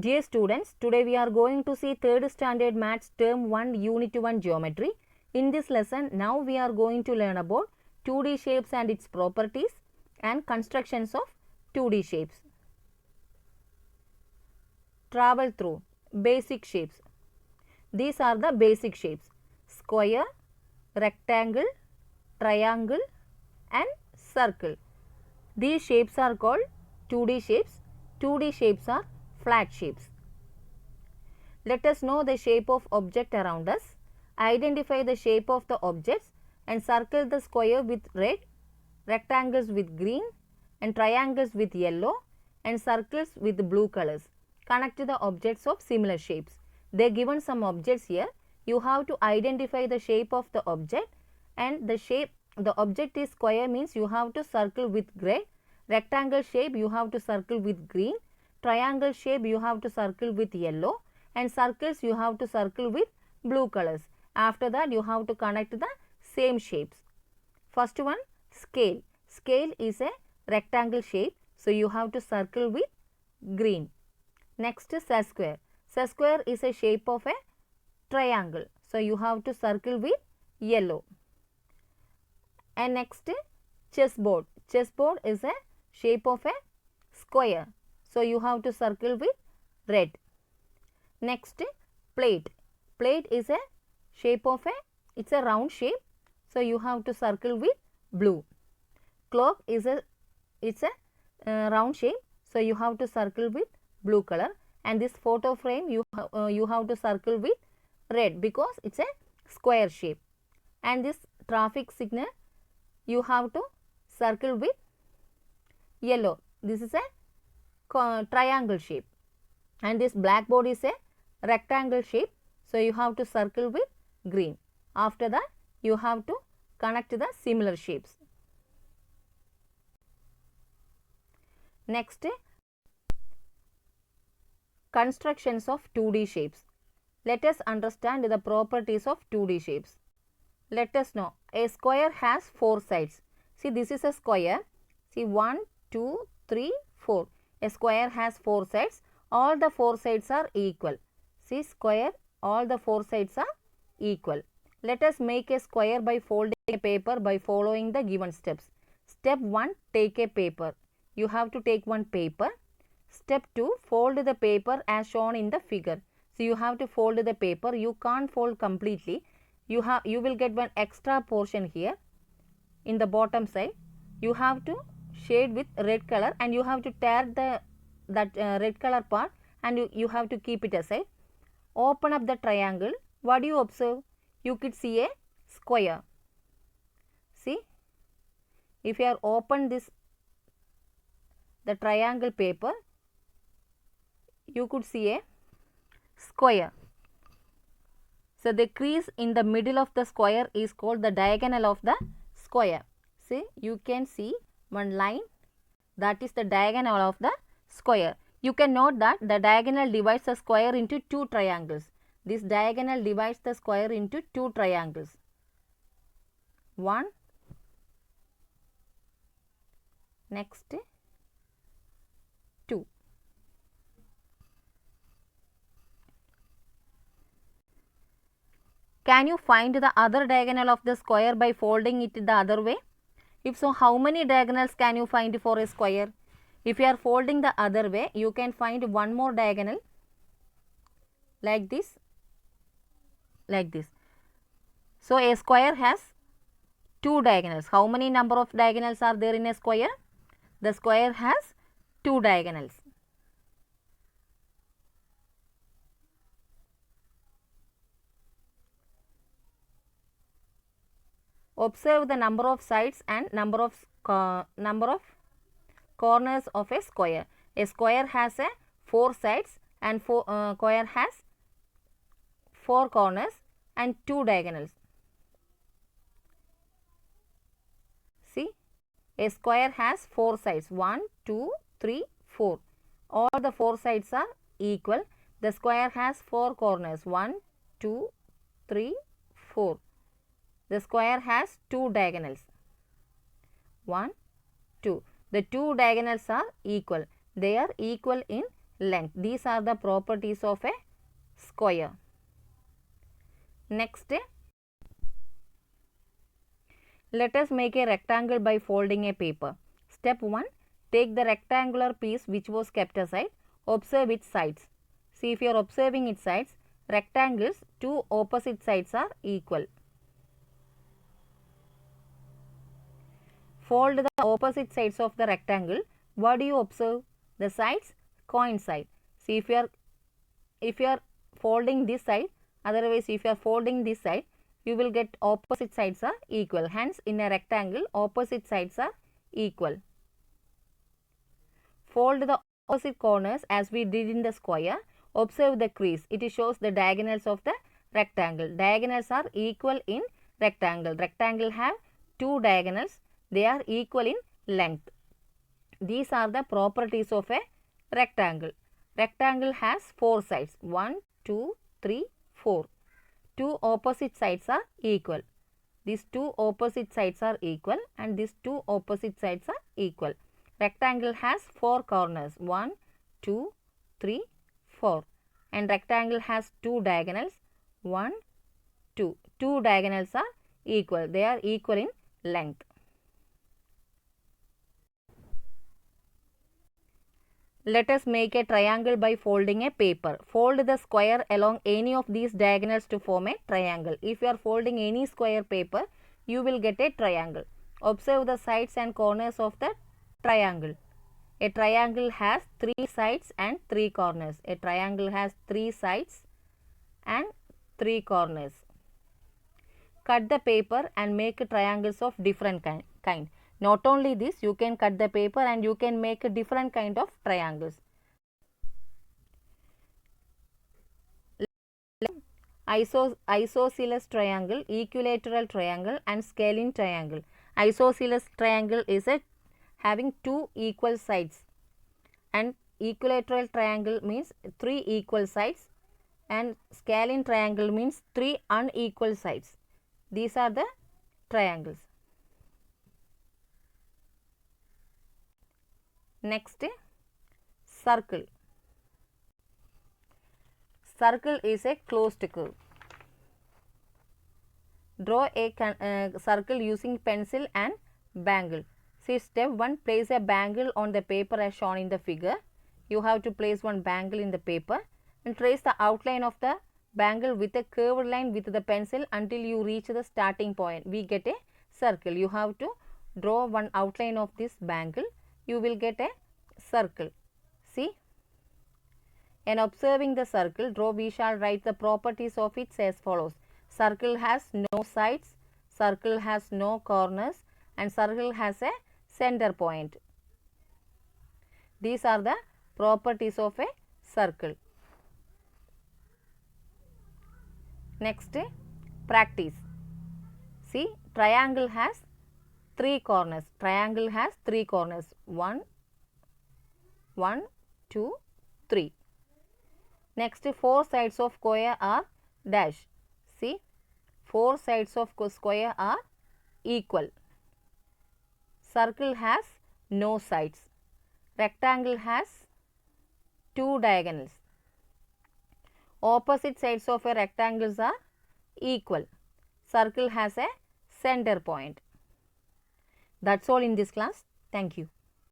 Dear students, today we are going to see 3rd standard maths term 1 unit 1 geometry. In this lesson, now we are going to learn about 2D shapes and its properties and constructions of 2D shapes. Travel through basic shapes. These are the basic shapes: square, rectangle, triangle and circle. These shapes are called 2D shapes. 2D shapes are flat shapes. Let us know the shape of object around us. Identify the shape of the objects and circle the square with red, rectangles with green and triangles with yellow and circles with blue colors. Connect the objects of similar shapes. They are given some objects here. You have to identify the shape of the object, and the object is square means you have to circle with red, rectangle shape you have to circle with green, triangle shape you have to circle with yellow and circles you have to circle with blue colors. After that you have to connect the same shapes. First one, scale. Scale is a rectangle shape, so you have to circle with green. Next, square. Square is a shape of a triangle, so you have to circle with yellow. And next, chessboard. Chessboard is a shape of a square, so you have to circle with red. Next, plate. Plate is a shape of it's a round shape, so you have to circle with blue. Clock is it's a round shape, so you have to circle with blue color. And this photo frame you have to circle with red because it's a square shape. And this traffic signal you have to circle with yellow. This is a triangle shape. And this blackboard is a rectangle shape, so you have to circle with green. After that you have to connect the similar shapes. Next, constructions of 2D shapes. Let us understand the properties of 2D shapes. Let us know a square has 4 sides. See, this is a square. See, 1, 2, 3, 4. A square has 4 sides. All the 4 sides are equal. See, square, all the 4 sides are equal. Let us make a square by folding a paper by following the given steps. Step 1, take a paper. You have to take one paper. Step 2, fold the paper as shown in the figure. So, you have to fold the paper. You can't fold completely. You will get one extra portion here in the bottom side. You have to shade with red color and you have to tear that red color part and you have to keep it aside. Open up the triangle. What do you observe? You could see a square. See, if you are open the triangle paper, you could see a square. So, the crease in the middle of the square is called the diagonal of the square. See, you can see one line, that is the diagonal of the square. You can note that the diagonal divides the square into 2 triangles. This diagonal divides the square into 2 triangles. 1, next 2. Can you find the other diagonal of the square by folding it the other way? If so, how many diagonals can you find for a square? If you are folding the other way, you can find one more diagonal like this, like this. So, a square has 2 diagonals. How many number of diagonals are there in a square? The square has 2 diagonals. Observe the number of sides and number of corners of a square. A square has 4 sides and square has 4 corners and 2 diagonals. See, a square has 4 sides, 1, 2, 3, 4. All the 4 sides are equal. The square has 4 corners, 1, 2, 3, 4. The square has 2 diagonals, 1, 2. The 2 diagonals are equal. They are equal in length. These are the properties of a square. Next, let us make a rectangle by folding a paper. Step 1. Take the rectangular piece which was kept aside. Observe its sides. See, if you are observing its sides, rectangles, two opposite sides are equal. Fold the opposite sides of the rectangle. What do you observe? The sides coincide. See, if you are folding this side, otherwise if you are folding this side, you will get opposite sides are equal. Hence, in a rectangle, opposite sides are equal. Fold the opposite corners as we did in the square. Observe the crease. It shows the diagonals of the rectangle. Diagonals are equal in rectangle. Rectangle have two diagonals. They are equal in length. These are the properties of a rectangle. Rectangle has four sides. 1, 2, 3, 4. Two opposite sides are equal. These two opposite sides are equal and these two opposite sides are equal. Rectangle has four corners. 1, 2, 3, 4. And rectangle has two diagonals. 1, 2. Two diagonals are equal. They are equal in length. Let us make a triangle by folding a paper. Fold the square along any of these diagonals to form a triangle. If you are folding any square paper, you will get a triangle. Observe the sides and corners of the triangle. A triangle has three sides and three corners. A triangle has three sides and three corners. Cut the paper and make triangles of different kind. Not only this, you can cut the paper and you can make a different kind of triangles. Isosceles triangle, equilateral triangle and scalene triangle. Isosceles triangle is having two equal sides and equilateral triangle means three equal sides and scalene triangle means three unequal sides. These are the triangles. Next, circle. Circle is a closed curve. Draw a circle using pencil and bangle. See, step 1, place a bangle on the paper as shown in the figure. You have to place one bangle in the paper and trace the outline of the bangle with a curved line with the pencil until you reach the starting point. We get a circle. You have to draw one outline of this bangle. You will get a circle. See, and observing the circle, we shall write the properties of it as follows. Circle has no sides, circle has no corners and circle has a center point. These are the properties of a circle. Next, practice. See, triangle has three corners. Triangle has three corners. 1, 2, 3. Next, four sides of square are dash. See, four sides of square are equal. Circle has no sides. Rectangle has two diagonals. Opposite sides of a rectangle are equal. Circle has a center point. That's all in this class. Thank you.